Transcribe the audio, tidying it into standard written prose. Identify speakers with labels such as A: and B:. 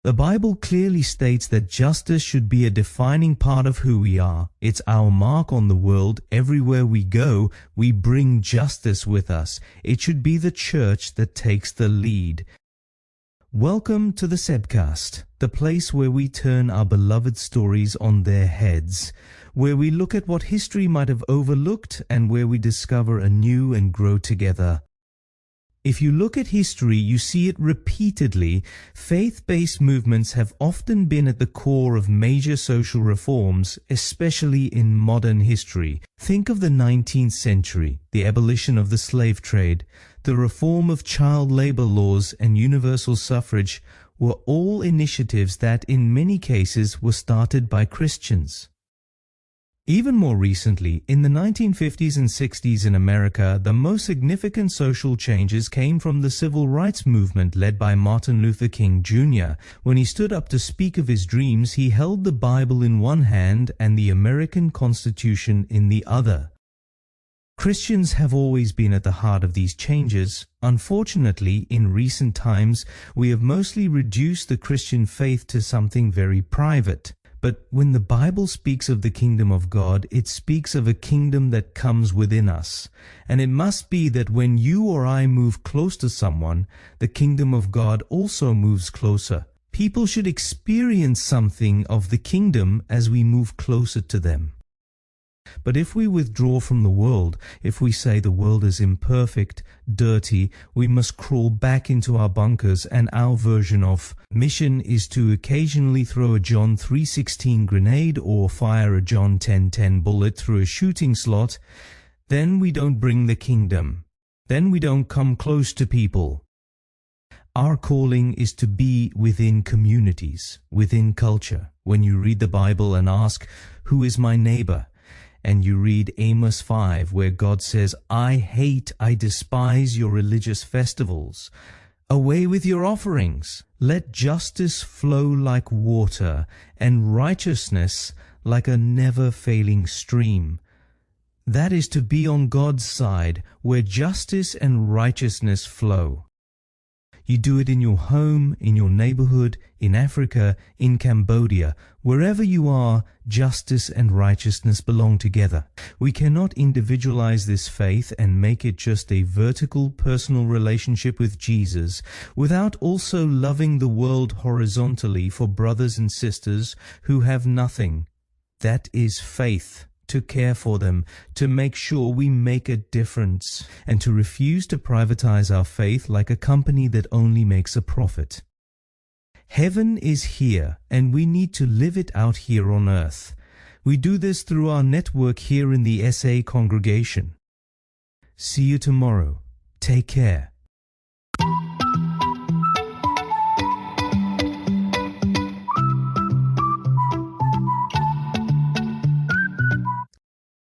A: The Bible clearly states that justice should be a defining part of who we are. It's our mark on the world. Everywhere we go, we bring justice with us. It should be the church that takes the lead. Welcome to the Sebcast, the place where we turn our beloved stories on their heads, where we look at what history might have overlooked and where we discover anew and grow together. If you look at history, you see it repeatedly. Faith-based movements have often been at the core of major social reforms, especially in modern history. Think of the 19th century, the abolition of the slave trade, the reform of child labor laws and universal suffrage were all initiatives that in many cases were started by Christians. Even more recently, in the 1950s and 60s in America, the most significant social changes came from the civil rights movement led by Martin Luther King Jr. When he stood up to speak of his dreams, he held the Bible in one hand and the American Constitution in the other. Christians have always been at the heart of these changes. Unfortunately, in recent times, we have mostly reduced the Christian faith to something very private. But when the Bible speaks of the kingdom of God, it speaks of a kingdom that comes within us. And it must be that when you or I move close to someone, the kingdom of God also moves closer. People should experience something of the kingdom as we move closer to them. But if we withdraw from the world, if we say the world is imperfect, dirty, we must crawl back into our bunkers, and our version of mission is to occasionally throw a John 3:16 grenade or fire a John 10:10 bullet through a shooting slot, then we don't bring the kingdom. Then we don't come close to people. Our calling is to be within communities, within culture. When you read the Bible and ask, "Who is my neighbor?" and you read Amos 5, where God says, I despise your religious festivals. Away with your offerings. Let justice flow like water, and righteousness like a never-failing stream. That is to be on God's side, where justice and righteousness flow. You do it in your home, in your neighborhood, in Africa, in Cambodia. Wherever you are, justice and righteousness belong together. We cannot individualize this faith and make it just a vertical personal relationship with Jesus without also loving the world horizontally for brothers and sisters who have nothing. That is faith. To care for them, to make sure we make a difference, and to refuse to privatize our faith like a company that only makes a profit. Heaven is here, and we need to live it out here on earth. We do this through our network here in the SA congregation. See you tomorrow. Take care.